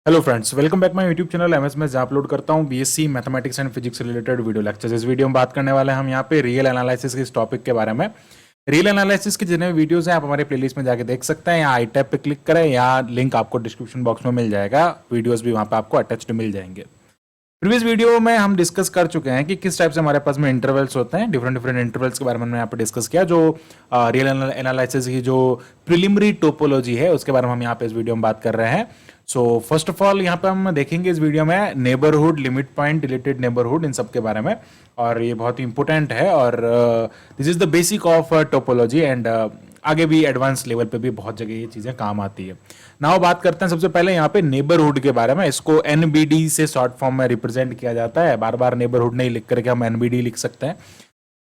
Hello friends, welcome back my YouTube channel MS में, जहाँ upload करता हूँ बीएससी मैथमेटिक्स एंड फिजिक्स से रिलेटेड वीडियो लेक्चर्स। इस वीडियो में बात करने वाले हैं हम यहाँ पे रियल एनालिसिस के इस टॉपिक के बारे में। रियल एनालिसिस के जितने भी वीडियोस हैं आप हमारे प्लेलिस्ट में जाके देख सकते हैं, या आई टैब पे क्लिक करें या लिंक आपको डिस्क्रिप्शन बॉक्स में मिल जाएगा। वीडियोज भी वहाँ पे आपको अटैच्ड मिल जाएंगे। प्रीवियस वीडियो में हम डिस्कस कर चुके हैं कि किस टाइप से हमारे पास में इंटरवल्स होते हैं। डिफरेंट डिफरेंट इंटरवल्स के बारे में हमने यहाँ पे डिस्कस किया। जो रियल एनालिसिस की जो प्रिलिमिनरी टोपोलॉजी है उसके बारे में हम यहाँ पे इस वीडियो में बात कर रहे हैं। सो फर्स्ट ऑफ ऑल यहाँ पे हम देखेंगे इस वीडियो में neighbourhood, limit point, deleted neighbourhood, इन सब के बारे में, और ये बहुत ही इंपॉर्टेंट है। और this is the basic of topology and आगे भी एडवांस लेवल पे भी बहुत जगह ये चीजें काम आती है। नाउ बात करते हैं सबसे पहले यहाँ पे नेबरहुड के बारे में। इसको एनबीडी से शॉर्ट फॉर्म में रिप्रेजेंट किया जाता है। बार बार नेबरहुड नहीं लिख करके हम एनबीडी लिख सकते हैं।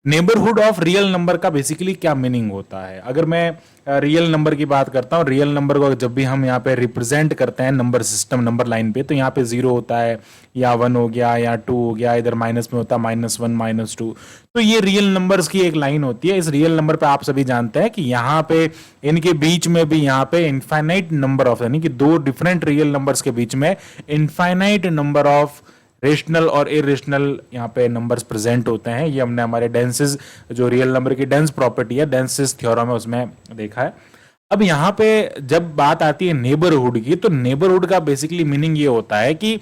नेबरहुड ऑफ रियल नंबर का बेसिकली क्या मीनिंग होता है? अगर मैं रियल नंबर की बात करता हूँ, रियल नंबर को जब भी हम यहाँ पे रिप्रेजेंट करते हैं नंबर सिस्टम, नंबर लाइन पे, तो यहाँ पे 0 होता है, या 1 हो गया, या 2 हो गया, इधर माइनस में होता है -1 -2। तो ये रियल नंबर्स की एक लाइन होती है। इस रियल नंबर पे आप सभी जानते हैं कि यहाँ पे इनके बीच में भी यहाँ पे इनफाइनाइट नंबर ऑफ, यानी कि दो डिफरेंट रियल नंबर्स के बीच में इनफाइनाइट नंबर ऑफ रेशनल और इरेशनल यहाँ पे नंबर्स प्रेजेंट होते हैं। ये हमने हमारे डेंसेस, जो रियल नंबर की डेंस प्रॉपर्टी है, डेंसेस थ्योरम है, उसमें देखा है। अब यहाँ पे जब बात आती है नेबरहुड की, तो नेबरहुड का बेसिकली मीनिंग ये होता है कि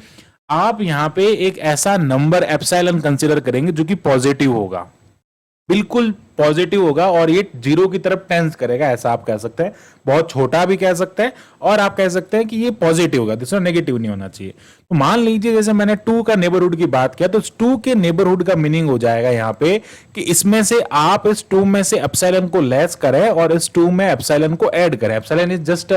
आप यहाँ पे एक ऐसा नंबर एप्सिलॉन कंसीडर करेंगे जो कि पॉजिटिव होगा, बिल्कुल पॉजिटिव होगा, और ये 0 की तरफ टेंस करेगा, ऐसा आप कह सकते हैं। बहुत छोटा भी कह सकते हैं, और आप कह सकते हैं कि ये पॉजिटिव होगा, दूसरा नेगेटिव नहीं होना चाहिए। तो मान लीजिए जैसे मैंने 2 का नेबरहुड की बात किया, तो 2 के नेबरहुड का मीनिंग हो जाएगा यहाँ पे कि इसमें से आप इस 2 में से एप्सिलॉन को लेस करें और इस 2 में एप्सिलॉन को ऐड करें। Epsilon is just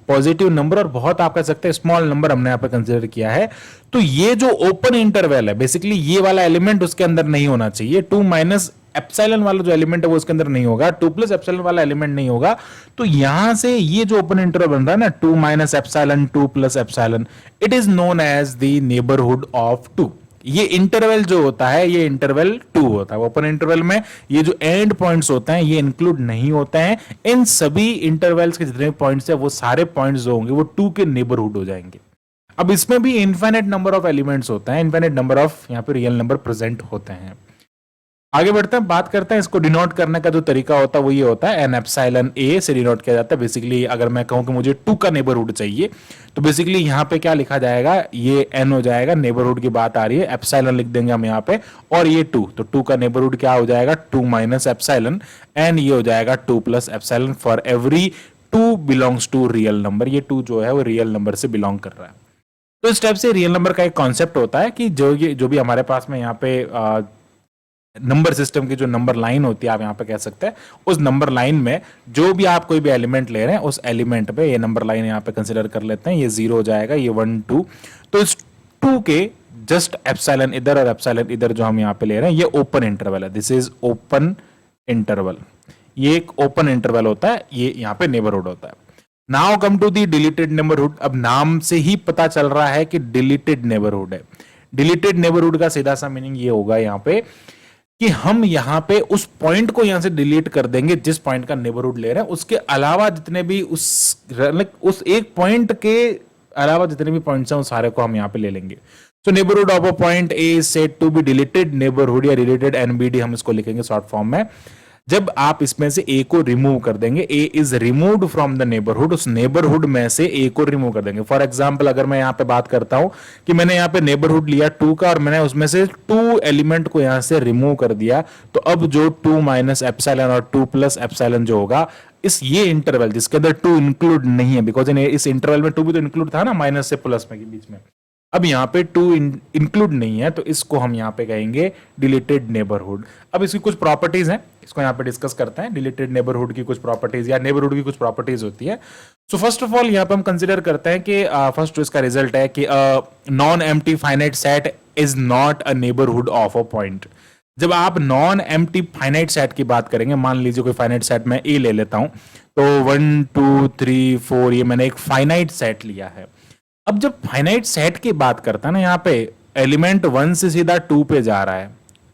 positive number, और बहुत आप कह सकते हैं स्मॉल नंबर हमने यहाँ पे कंसिडर किया है। तो ये जो ओपन इंटरवल है, बेसिकली ये वाला एलिमेंट उसके अंदर नहीं होना चाहिए। 2 माइनस एप्सिलॉन वाला जो एलिमेंट है वो उसके अंदर नहीं होगा, 2 प्लस एप्सिलॉन वाला एलिमेंट नहीं होगा। तो यहां से ये जो ओपन इंटरवल बन रहा है ना, 2 minus epsilon, 2 plus epsilon, it is known as the neighbourhood of 2। ये इंटरवल जो होता है, ये इंटरवल 2 होता है। ओपन इंटरवल में ये जो एंड पॉइंट्स होते हैं ये इंक्लूड नहीं होते हैं। इन सभी इंटरवल्स के जितने पॉइंट्स है वो सारे पॉइंट्स जो होंगे वो 2 के नेबरहुड हो जाएंगे। अब इसमें भी इनफाइनाइट नंबर ऑफ एलिमेंट्स होते हैं, इनफाइनाइट नंबर ऑफ यहाँ पे रियल नंबर प्रेजेंट होते हैं। आगे बढ़ते हैं, बात करते हैं इसको डिनोट करने का जो तरीका होता है वो ये होता है एन एप्सिलॉन ए से डिनोट किया जाता है। बेसिकली अगर मैं कहूं कि मुझे 2 का नेबरहुड चाहिए, तो बेसिकली यहाँ पे क्या लिखा जाएगा, ये एन हो जाएगा, नेबरहुड की बात आ रही है, एप्सिलॉन लिख देंगे हम यहाँ पे, और ये 2, तो 2 का नेबरहुड क्या हो जाएगा, 2 माइनस एप्सिलॉन, एंड ये हो जाएगा 2 plus epsilon for every 2 belongs to real number. ये 2 जो है वो रियल नंबर से बिलोंग कर रहा है। तो इस टाइप से रियल नंबर का एक कॉन्सेप्ट होता है कि जो भी हमारे पास में यहाँ पे नंबर सिस्टम की जो नंबर लाइन होती है, आप यहाँ पे कह सकते हैं, उस नंबर लाइन में जो भी आप कोई भी एलिमेंट ले रहे हैं उस एलिमेंट पे ये नंबर लाइन यहाँ पे कंसिडर कर लेते हैं। ये 0 हो जाएगा, ये 1 2, तो इस 2 के जस्ट एप्सिलॉन इधर और एप्सिलॉन इधर जो हम यहाँ पे ले रहे हैं, ये ओपन इंटरवल है। दिस इज ओपन इंटरवल, ये एक ओपन इंटरवल होता है, ये यहाँ पे नेबरहुड होता है। Now come to the deleted neighbourhood. अब नाम से ही पता चल रहा है कि डिलीटेड नेबरहुड है। डिलीटेड नेबरहुड का सीधा सा मीनिंग ये होगा यहाँ पे कि हम यहां पे उस पॉइंट को यहां से डिलीट कर देंगे जिस पॉइंट का नेबरहुड ले रहे हैं, उसके अलावा जितने भी उस एक पॉइंट के अलावा जितने भी पॉइंट्स हैं उस सारे को हम यहां पे ले लेंगे। So neighbourhood of a point A is said to be deleted neighbourhood, या रिलेटेड एनबीडी हम इसको लिखेंगे शॉर्ट फॉर्म में। जब आप इसमें से ए को रिमूव कर देंगे, A is removed from the neighbourhood, उस नेबरहुड में से ए को रिमूव कर देंगे। फॉर एग्जांपल अगर मैं यहाँ पे बात करता हूं कि मैंने यहाँ पे नेबरहुड लिया 2 का, और मैंने उसमें से 2 एलिमेंट को यहां से रिमूव कर दिया, तो अब जो 2 माइनस एप्सिलॉन और 2 प्लस एप्सिलॉन जो होगा, इस ये इंटरवल जिसके अंदर 2 इंक्लूड नहीं है, बिकॉज इस इंटरवल में 2 भी तो इंक्लूड था ना, माइनस से प्लस में के बीच में, अब यहाँ पे 2 इंक्लूड नहीं है, तो इसको हम यहाँ पे कहेंगे डिलीटेड नेबरहुड। अब इसकी कुछ प्रॉपर्टीज हैं, इसको यहाँ पे डिस्कस करते हैं। डिलीटेड नेबरहुड की कुछ प्रॉपर्टीज या नेबरहुड की कुछ प्रॉपर्टीज होती है। सो फर्स्ट ऑफ ऑल यहाँ पे हम कंसिडर करते हैं कि फर्स्ट जो इसका रिजल्ट है कि non empty finite set is not a neighbourhood of a point. जब आप नॉन एम्प्टी फाइनाइट सेट की बात करेंगे, मान लीजिए कोई फाइनाइट सेट मैं ए ले लेता हूं, तो 1 2 3 4 ये मैंने एक फाइनाइट सेट लिया है। अब जब फाइनाइट सेट की बात करता है ना, यहाँ पे एलिमेंट 1 से सीधा 2 पे जा रहा है,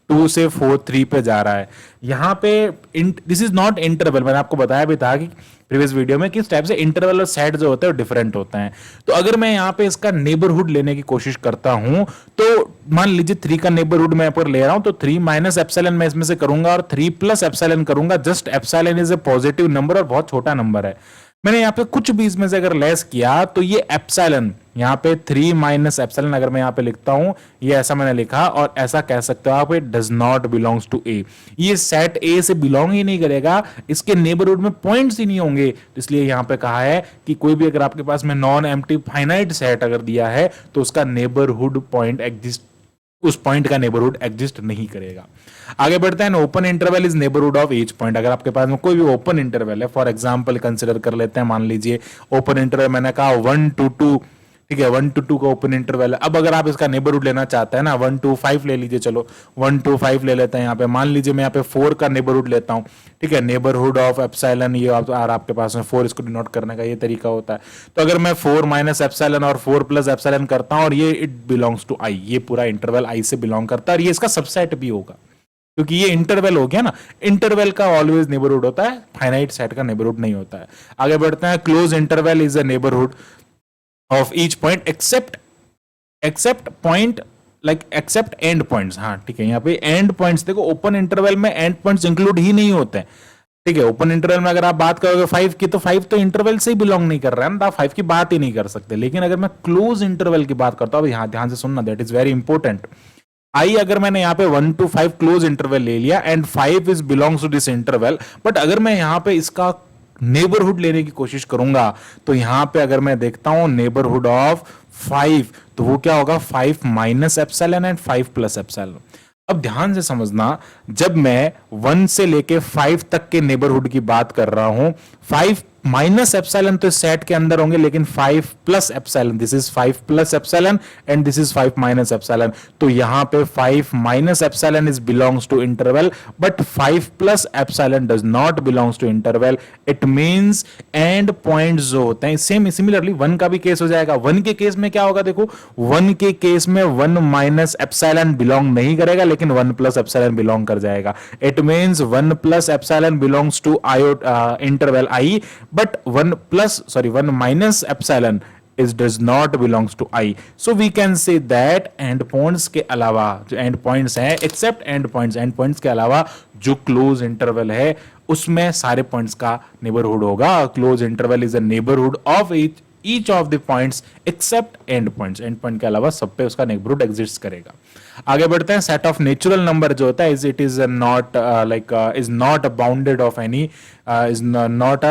2 से 4 3 पे जा रहा है। यहाँ पे दिस इज नॉट इंटरवल, मैंने आपको बताया भी था कि प्रीवियस वीडियो में कि इस टाइप से इंटरवल और सेट जो होते हैं वो डिफरेंट होते हैं। तो अगर मैं यहाँ पे इसका नेबरहुड लेने की कोशिश करता हूं तो मान लीजिए 3 का नेबरहुड मैं पर ले रहा हूं, तो 3 माइनस एप्सिलॉन मैं इसमें से करूंगा और 3 प्लस एप्सिलॉन करूंगा। Just epsilon is a positive number और बहुत छोटा नंबर है। मैंने यहाँ पे कुछ भी इसमें से अगर लेस किया तो ये एप्सिलॉन यहाँ पे 3 माइनस एप्सिलॉन अगर मैं यहाँ पे लिखता हूं, ये ऐसा मैंने लिखा और ऐसा कह सकते हो आप, it does not belongs to A. ये सेट ए से बिलोंग ही नहीं करेगा, इसके नेबरहुड में पॉइंट्स ही नहीं होंगे। तो इसलिए यहाँ पे कहा है कि कोई भी अगर आपके पास में नॉन एम्प्टी फाइनाइट सेट अगर दिया है तो उसका नेबरहुड पॉइंट एग्जिस्ट, उस पॉइंट का नेबरहुड एग्जिस्ट नहीं करेगा। आगे बढ़ते हैं। Open interval is neighbourhood of each point. अगर आपके पास में कोई भी ओपन इंटरवल है, फॉर एग्जांपल कंसीडर कर लेते हैं, मान लीजिए ओपन इंटरवल मैंने कहा 1 to 2, ठीक है, 1 to 2 का ओपन इंटरवल है। अब अगर आप इसका नेबरहुड लेना चाहते हैं ना, 1 to 5 ले लीजिए, चलो 1 to 5 ले लेते हैं। यहाँ पे मान लीजिए मैं यहाँ पे 4 का नेबरहुड लेता हूँ, ठीक है, नेबरहुड ऑफ एप्सिलॉन, ये आपके पास में 4, इसको डिनोट करने का ये तरीका होता है। तो अगर मैं 4 माइनस एप्सिलॉन और 4 प्लस एप्सिलॉन करता हूँ और ये इट बिलोंग्स टू आई, ये पूरा इंटरवल आई से बिलोंग करता है और ये इसका सबसेट भी होगा क्योंकि ये इंटरवल हो गया ना। इंटरवल का ऑलवेज नेबरहुड होता है, फाइनाइट सेट का नेबरहुड नहीं होता है। आगे बढ़ते हैं। Close interval is a neighbourhood of each point except point like except end points. हाँ ठीक है, यहाँ पे एंड पॉइंट्स देखो, ओपन इंटरवल में एंड पॉइंट्स इंक्लूड ही नहीं होते हैं, ठीक है। ओपन इंटरवल में अगर आप बात करोगे 5 की, तो 5 तो इंटरवल से ही बिलोंग नहीं कर रहा है ना, आप 5 की बात ही नहीं कर सकते। लेकिन अगर मैं क्लोज इंटरवल की बात करता हूँ, यहाँ ध्यान से सुनना, दैट इज वेरी इंपॉर्टेंट। आई अगर मैंने यहाँ पे 1 to 5 क्लोज इंटरवल ले लिया and 5 is belongs to this interval, but अगर मैं यहाँ पे इसका नेबरहुड लेने की कोशिश करूंगा तो यहाँ पे अगर मैं देखता हूं नेबरहुड ऑफ 5, तो वो क्या होगा, 5 minus epsilon and 5 plus epsilon. अब ध्यान से समझना, जब मैं 1 से लेके 5 तक के नेबरहुड की बात कर रहा हूं, 5 माइनस एप्सिलॉन तो सेट के अंदर होंगे, लेकिन 5 plus epsilon, this is 5 plus epsilon and this is 5 minus epsilon. तो यहां पे 5 minus epsilon is belongs to interval, but 5 plus epsilon does not belongs to interval. It means end points जो होते हैं, सेम सिमिलरली 1 का भी case हो जाएगा। 1 के केस में क्या होगा, देखो 1 के केस में 1 माइनस एप्सिलॉन बिलोंग नहीं करेगा, लेकिन 1 प्लस एप्सिलॉन बिलोंग कर जाएगा। It means 1 plus epsilon belongs to interval I, but 1 minus epsilon is does not belongs to I. So we can say that endpoints के अलावा जो endpoints है, except endpoints के अलावा जो close interval है उसमें सारे points का neighborhood होगा। Close interval is a neighborhood of each of the points except endpoints के अलावा सब पे उसका neighborhood exist करेगा। आगे बढ़ते हैं। सेट ऑफ नेचुरल नंबर जो होता है is it is not like is not bounded of any is not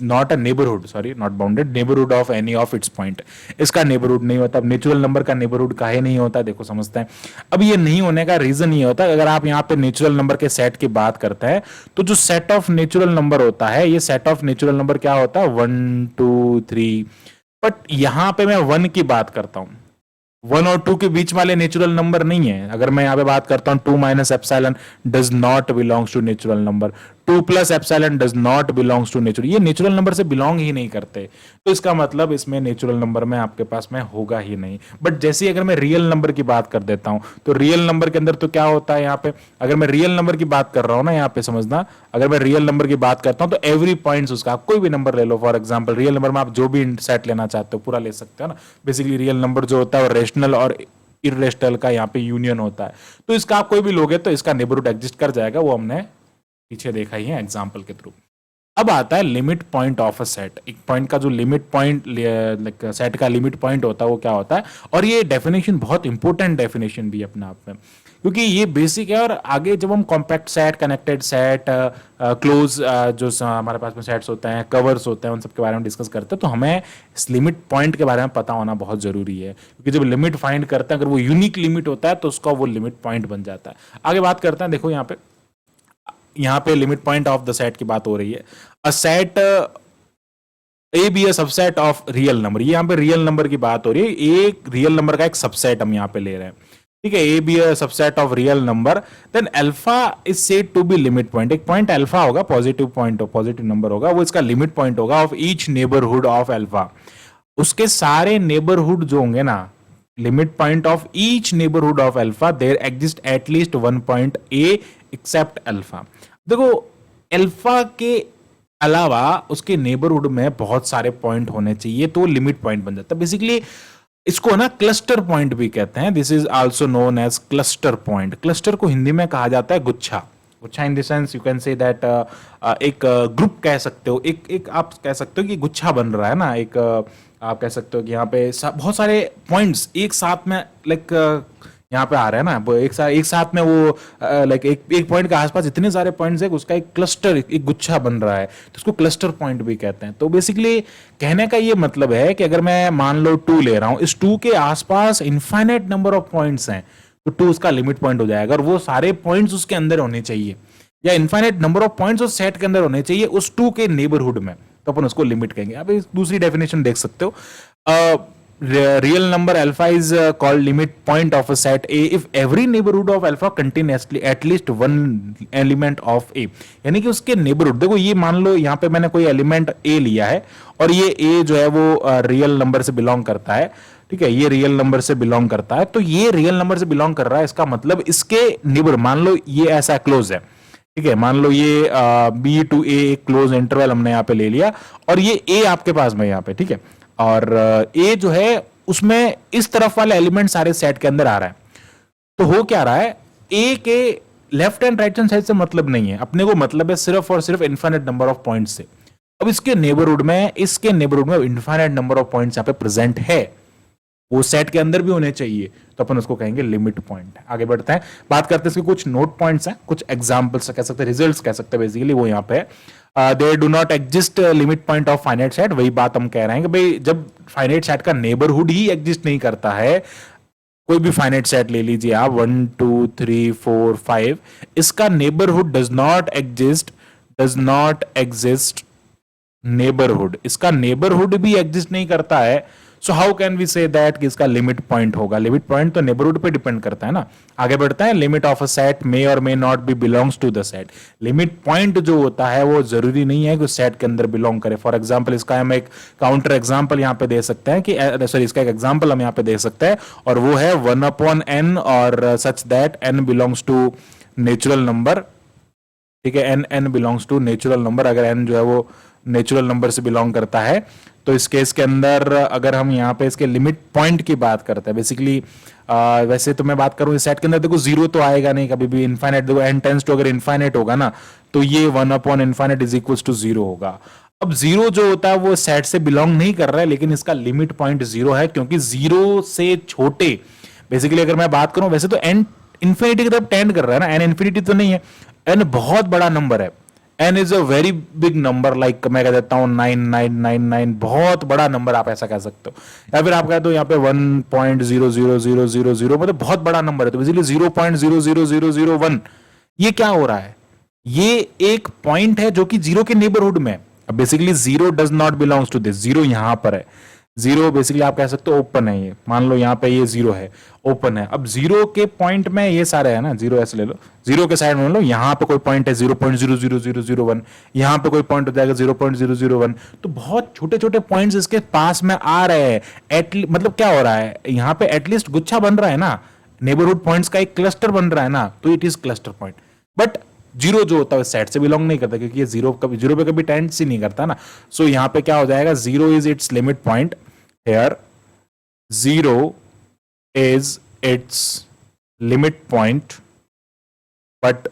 not a neighbourhood, sorry not bounded, neighbourhood of any of its point. इसका नेबरहुड नहीं होता। अब नेचुरल नंबर का neighbourhood काहे नहीं होता, देखो समझते हैं। अब ये नहीं होने का रीजन ये होता है, अगर आप यहाँ पे नेचुरल नंबर के सेट की बात करते हैं तो जो सेट ऑफ नेचुरल नंबर होता है, ये सेट ऑफ नेचुरल नंबर क्या होता है, 1 2 3, बट यहां पे मैं 1 की बात करता हूं, 1 और 2 के बीच वाले नेचुरल नंबर नहीं है। अगर मैं यहाँ पे बात करता हूँ 2 minus epsilon does not belongs to natural number, 2 plus epsilon does not belongs to natural, ये नेचुरल नंबर से बिलोंग ही नहीं करते। तो इसका मतलब इसमें नेचुरल नंबर में आपके पास में होगा ही नहीं। बट जैसे अगर मैं रियल नंबर की बात कर देता हूँ, तो रियल नंबर के अंदर तो क्या होता है, यहाँ पे अगर मैं रियल नंबर की बात कर रहा हूँ ना, यहाँ पे समझना, अगर मैं रियल नंबर की बात करता हूँ तो एवरी पॉइंट उसका, आप कोई भी नंबर ले लो, फॉर एग्जाम्पल रियल नंबर में आप जो भी सेट लेना चाहते हो पूरा ले सकते हो ना। बेसिकली रियल नंबर जो होता है वो रेशनल और इरेशनल का यहाँ पे यूनियन होता है। तो इसका आप कोई भी लोगे तो इसका नेबरहुड एग्जिस्ट कर जाएगा, वो हमने पीछे देखा ही है एग्जांपल के थ्रू। अब आता है limit point of a set. एक पॉइंट का जो लिमिट पॉइंट, लाइक सेट का लिमिट पॉइंट होता है वो क्या होता है, और ये डेफिनेशन बहुत इंपॉर्टेंट डेफिनेशन भी अपने आप में, क्योंकि ये बेसिक है। और आगे जब हम compact set, connected set, close जो हमारे पास में सेट्स होते हैं, कवर्स होते हैं, उन सब के बारे में डिस्कस करते हैं, तो हमें इस लिमिट पॉइंट के बारे में पता होना बहुत जरूरी है। क्योंकि जब लिमिट फाइंड करते हैं, अगर वो यूनिक लिमिट होता है तो उसका वो लिमिट पॉइंट बन जाता है। आगे बात करते हैं, देखो यहाँ पे limit point of the set की बात हो रही है। A set A be a subset of real number, ये यहाँ पे रियल नंबर की बात हो रही है। एक रियल नंबर का एक सबसेट हम यहाँ पे ले रहे हैं, ठीक है। A be a subset of real number, then alpha is said to be limit point. एक पॉइंट अल्फा होगा, पॉजिटिव पॉइंट, पॉजिटिव नंबर होगा, वो इसका लिमिट पॉइंट होगा of each neighbourhood of alpha. उसके सारे नेबरहुड जो होंगे ना, limit point of each neighbourhood of alpha, there exist at least 1 point a except alpha. देखो अल्फा के अलावा उसके नेबरहुड में बहुत सारे पॉइंट होने चाहिए, तो लिमिट पॉइंट बन जाता है। बेसिकली इसको ना क्लस्टर पॉइंट भी कहते हैं। This is also known as cluster point. Cluster को हिंदी में कहा जाता है गुच्छा। गुच्छा in the sense you can say that एक ग्रुप कह सकते हो, एक आप कह सकते हो कि गुच्छा बन रहा है ना, एक आप कह सकते हो कि यहाँ पे बहुत सारे पॉइंट्स एक साथ में लाइक यहाँ पे आ रहे हैं ना, वो एक साथ में वो लाइक एक पॉइंट के आसपास इतने सारे पॉइंट्स है कि उसका एक क्लस्टर, एक गुच्छा बन रहा है, तो उसको क्लस्टर पॉइंट भी कहते हैं। तो बेसिकली कहने का ये मतलब है कि अगर मैं मान लो 2 ले रहा हूं, इस 2 के आसपास इनफाइनाइट नंबर ऑफ पॉइंट्स हैं, तो 2 उसका लिमिट पॉइंट हो जाएगा, और वो सारे पॉइंट्स उसके अंदर होने चाहिए, या इनफाइनाइट नंबर ऑफ पॉइंट्स उस सेट के अंदर होने चाहिए उस 2 के नेबरहुड में, तो अपन उसको लिमिट कहेंगे। अब दूसरी डेफिनेशन देख सकते हो, real number alpha is called limit point of a set A if every neighborhood of alpha contain at least one element of A। यानी कि उसके नेबरहुड, देखो ये मान लो यहाँ पे मैंने कोई एलिमेंट A लिया है, और ये A जो है वो रियल नंबर से बिलोंग करता है, ठीक है, ये रियल नंबर से बिलोंग करता है, तो ये रियल नंबर से बिलोंग कर रहा है, इसका मतलब इसके नेबर, मान लो ये ऐसा क्लोज है, ठीक है, मान लो ये B टू A एक क्लोज इंटरवल हमने यहाँ पे ले लिया, और ये A आपके पास में यहाँ पे, ठीक है, और ए जो है उसमें इस तरफ वाले एलिमेंट सारे सेट के अंदर आ रहा है, तो हो क्या रहा है, ए के left and right hand side से मतलब नहीं है, अपने को मतलब है सिर्फ और सिर्फ इनफाइनाइट नंबर ऑफ पॉइंट्स से। अब इसके नेबरहुड में इनफाइनाइट नंबर ऑफ पॉइंट्स यहाँ पे प्रेजेंट है, वो सेट के अंदर भी होने चाहिए, तो अपन उसको कहेंगे लिमिट पॉइंट। आगे बढ़ते हैं, बात करते हैं इसके कुछ नोट पॉइंट्स हैं, कुछ एग्जांपल्स कह सकते हैं, रिजल्ट्स कह सकते हैं, बेसिकली वो यहाँ पे they do not exist limit point of finite set. वही बात हम कह रहे हैं कि भाई जब फाइनाइट सेट का नेबरहुड ही एग्जिस्ट नहीं करता है, कोई भी फाइनाइट सेट ले लीजिए आप 1 2 3 4 5, इसका neighbourhood does not exist neighbourhood, इसका नेबरहुड भी एग्जिस्ट नहीं करता है, so how can we say that कि इसका लिमिट पॉइंट होगा। लिमिट पॉइंट तो नेबरहुड पे डिपेंड करता है ना। आगे बढ़ते हैं, limit of a set may और may not be belongs to the set. Limit point जो होता है वो जरूरी नहीं है कि उस सेट के अंदर बिलोंग करे। फॉर एग्जांपल इसका हम एक काउंटर एग्जांपल यहाँ पे दे सकते हैं कि सॉरी, इसका एक एग्जांपल हम यहाँ पे दे सकते हैं, और वो है 1/n और such that n belongs to natural number, ठीक है, n belongs to natural number. अगर n जो है वो नेचुरल नंबर से बिलोंग करता है, तो इस केस के अंदर अगर हम यहाँ पे इसके लिमिट पॉइंट की बात करते हैं, बेसिकली वैसे तो मैं बात करूं इस सेट के अंदर, देखो जीरो तो आएगा नहीं कभी भी, इनफाइनाइट, देखो n टेंस टू अगर इनफाइनाइट होगा ना, तो ये 1/∞ इज इक्वल्स टू 0 होगा। अब जीरो जो होता है वो सेट से बिलोंग नहीं कर रहा है, लेकिन इसका लिमिट पॉइंट 0 है, क्योंकि 0 से छोटे, बेसिकली अगर मैं बात करूं, वैसे तो n इंफिनिटी की तरफ टेंड कर रहा है ना, n इंफिनिटी तो नहीं है, n बहुत बड़ा नंबर है, n is a very big number, like मैं कह देता हूं 9999, बहुत बड़ा नंबर आप ऐसा कह सकते हो, या फिर आप कह दो यहाँ पे 1.00000, मतलब बहुत बड़ा नंबर है, तो बेसिकली 0.00001, ये क्या हो रहा है, ये एक पॉइंट है जो कि जीरो के नेबरहुड में। अब basically zero does not belongs to this, zero यहां पर है, जीरो बेसिकली आप कह सकते हो ओपन है, ये मान लो यहाँ पे ये जीरो है, ओपन है। अब जीरो के पॉइंट में ये सारे है ना, जीरो ऐसे ले लो, जीरो के साइड में लो, यहाँ पे कोई पॉइंट है 0.00001, यहाँ पे कोई पॉइंट हो जाएगा 0.001, तो बहुत छोटे छोटे पॉइंट्स इसके पास में आ रहे हैं। मतलब क्या हो रहा है यहाँ पे, एटलीस्ट गुच्छा बन रहा है ना, नेबरहुड पॉइंट्स का एक क्लस्टर बन रहा है ना, तो it is cluster point. But zero जो होता है सेट से बिलोंग नहीं करता, क्योंकि ये जीरो पे कभी टेंड्स ही नहीं करता ना। सो यहाँ पे क्या हो जाएगा, zero is it's limit point, here 0 is its limit point, but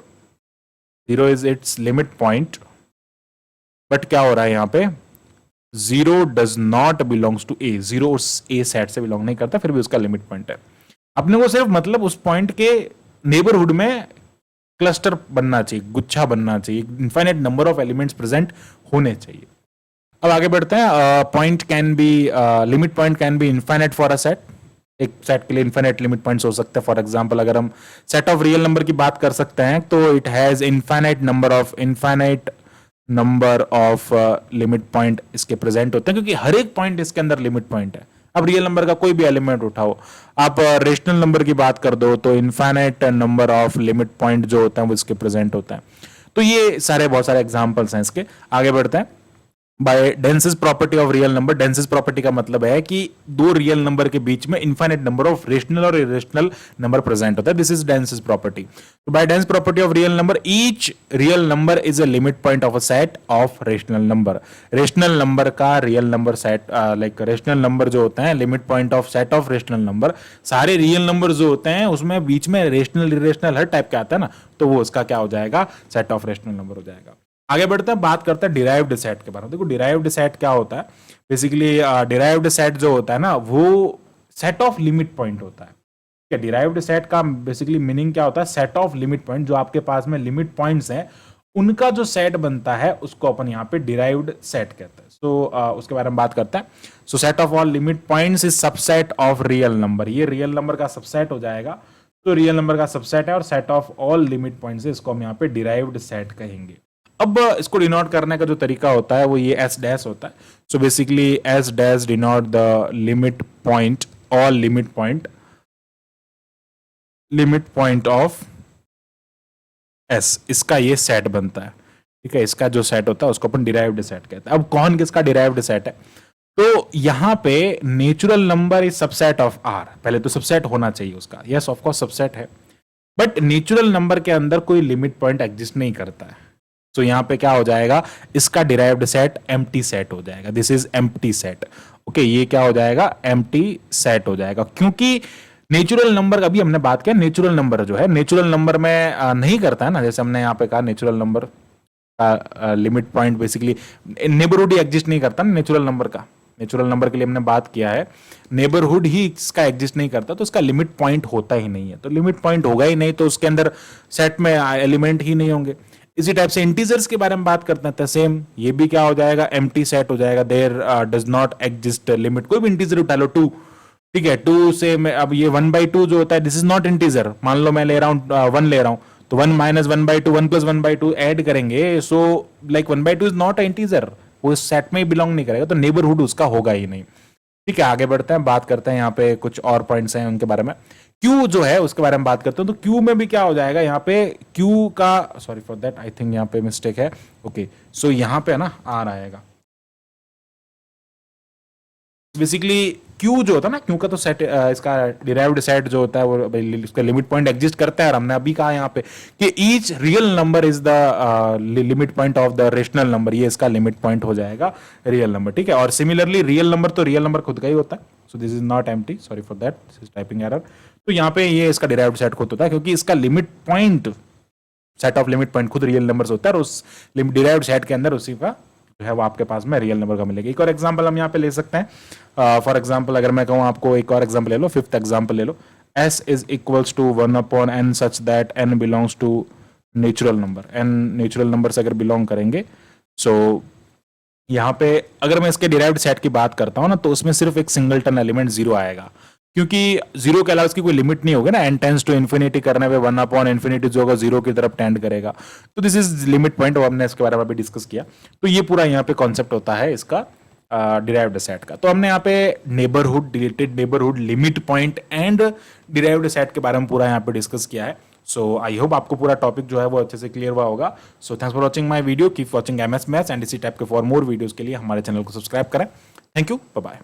0 is its limit point, but क्या हो रहा है यहाँ पे, 0 does not belongs to A, 0 उस A सेट से बिलोंग नहीं करता, फिर भी उसका लिमिट पॉइंट है। अपने को सिर्फ मतलब उस पॉइंट के नेबरहुड में क्लस्टर बनना चाहिए, गुच्छा बनना चाहिए, infinite number of elements present होने चाहिए। अब आगे बढ़ते हैं, point can be, limit point can be infinite for a set, एक सेट के लिए इनफाइनाइट लिमिट पॉइंट्स हो सकते हैं। फॉर एग्जांपल अगर हम सेट ऑफ रियल नंबर की बात कर सकते हैं, तो it has infinite number of limit point इसके प्रेजेंट होते हैं, क्योंकि हर एक पॉइंट इसके अंदर लिमिट पॉइंट है। अब रियल नंबर का कोई भी एलिमेंट उठाओ, आप रेशनल नंबर की बात कर दो, तो infinite number of limit point जो होता है वो इसके प्रेजेंट होता है। तो ये सारे बहुत सारे एग्जाम्पल्स हैं इसके। आगे बढ़ते हैं, by denseness property of real number. Denseness property का मतलब है कि दो रियल नंबर के बीच में इनफाइनाइट नंबर ऑफ रेशनल और इरेशनल नंबर प्रेजेंट होता है। This is density property. तो by dense property of real number each real number is a limit point of a set of rational number. Rational number का real number set, like rational number जो होता है limit point of set of rational number, सारे real number जो होते हैं उसमें बीच में रेशनल इरेशनल हर टाइप का आता है ना, तो वो उसका क्या हो जाएगा, सेट ऑफ रेशनल नंबर हो जाएगा। आगे बढ़ते हैं, बात करते हैं डिराइव्ड सेट के बारे में। देखो डिराइव्ड सेट क्या होता है, बेसिकली डिराइव्ड सेट जो होता है ना वो सेट ऑफ लिमिट पॉइंट होता है। डिराइव्ड सेट का बेसिकली मीनिंग क्या होता है, सेट ऑफ लिमिट पॉइंट, जो आपके पास में लिमिट पॉइंट्स हैं उनका जो सेट बनता है उसको अपन यहाँ पे डिराइव्ड सेट कहते हैं। सो उसके बारे में बात करते हैं। सो set of all limit points is subset of real number. ये रियल नंबर का सबसेट हो जाएगा। तो रियल नंबर का सबसेट है और set of all limit points है, इसको हम यहाँ पे डिराइव्ड सेट कहेंगे। अब इसको डिनोट करने का जो तरीका होता है वो ये एस डैश होता है। So basically S dash denote the limit point, all limit point of S, इसका ये सेट बनता है। ठीक है, इसका जो सेट होता है उसको अपन डिराइव्ड सेट कहते हैं। अब कौन किसका डिराइव्ड सेट है, तो यहां पे natural number is subset of R. पहले तो सबसेट होना चाहिए उसका, यस ऑफ कोर्स सबसेट है, बट नेचुरल नंबर के अंदर कोई लिमिट पॉइंट एग्जिस्ट नहीं करता है। तो यहां पे क्या हो जाएगा, इसका डिराइव्ड सेट एम्प्टी सेट हो जाएगा। This is empty set. Okay, ये क्या हो जाएगा, एम्प्टी सेट हो जाएगा, क्योंकि नेचुरल नंबर, अभी हमने बात किया नेचुरल नंबर जो है नेचुरल नंबर में नहीं करता है ना, जैसे हमने यहाँ पे कहा नेचुरल नंबर का लिमिट पॉइंट बेसिकली नेबरहुड ही एग्जिस्ट नहीं करता ना नेचुरल नंबर का। नेचुरल नंबर के लिए हमने बात किया है, नेबरहुड ही इसका एग्जिस्ट नहीं करता, तो इसका लिमिट पॉइंट होता ही नहीं है। तो लिमिट पॉइंट होगा ही नहीं तो उसके अंदर सेट में एलिमेंट ही नहीं होंगे। इसी टाइप से इंटीजर्स के बारे में बात करते हैं, सेम ये भी क्या हो जाएगा, एम्प्टी सेट हो जाएगा। There does not exist limit. कोई भी इंटीजर उठा लो, 2, ठीक है, 2 से अब ये 1/2 जो होता है दिस इज नॉट इंटीजर। मान लो मैं ले रहा हूँ 1 ले रहा हूँ, तो 1 माइनस 1/2, 1 प्लस 1/2 ऐड करेंगे, so like 1/2 is not integer, वो इस सेट में ही बिलोंग नहीं करेगा, तो नेबरहुड उसका होगा ही नहीं। ठीक है, आगे बढ़ते हैं, बात करते हैं यहाँ पे कुछ और पॉइंट्स हैं उनके बारे में। क्यू जो है उसके बारे में बात करते हैं। तो क्यू में भी क्या हो जाएगा, यहाँ पे क्यू का, sorry for that, I think यहाँ पे मिस्टेक है। ओके, सो यहाँ पे ना आर आएगा। बेसिकली क्यू जो होता है ना, क्यू का तो सेट, इसका डिराइव्ड सेट जो होता है वो इसका लिमिट पॉइंट एग्जिस्ट करता है। और हमने अभी कहा यहाँ पे कि each real number is the limit point of the rational number, ये इसका लिमिट पॉइंट हो जाएगा रियल नंबर। ठीक है, और सिमिलरली रियल नंबर तो रियल नंबर खुद का ही होता है। So this is not empty, sorry for that, this is typing error. तो यहाँ पे ये इसका डिराइव्ड सेट खुद होता है, क्योंकि इसका limit point, set of limit point खुद रियल नंबर होता है, और उस डिराइव्ड सेट के अंदर उसी का जो है वो आपके पास में रियल नंबर का मिलेगा। एक और एग्जांपल हम यहाँ पे ले सकते हैं। फॉर एग्जांपल अगर मैं कहूँ आपको, एक और एग्जांपल ले लो, 5th एग्जांपल ले लो, s is equals to 1/n such that n belongs to natural number. n natural number से अगर बिलोंग करेंगे, सो यहाँ पे अगर मैं इसके डिराइव्ड सेट की बात करता हूँ ना, तो उसमें सिर्फ एक सिंगलटन एलिमेंट 0 आएगा, क्योंकि 0 के अलावा इसकी कोई लिमिट नहीं होगी ना। n टेंड्स टू इन्फिनिटी करने पे 1/∞ जो होगा 0 की तरफ टेंड करेगा। तो दिस इज लिमिट पॉइंट, और हमने इसके बारे में भी डिस्कस किया। तो ये पूरा यहाँ पे कॉन्सेप्ट होता है इसका डिराइव्ड सेट का। तो हमने यहाँ पे neighbourhood, deleted neighbourhood, limit point and derived set के बारे में पूरा यहाँ पे डिस्कस किया है। सो आई होप आपको पूरा टॉपिक जो है वो अच्छे से क्लियर हुआ होगा। So thanks for watching my video, keep watching MS maths, and इसी टाइप के फॉर मोर वीडियोज के लिए हमारे चैनल को सब्सक्राइब करें। Thank you, bye bye.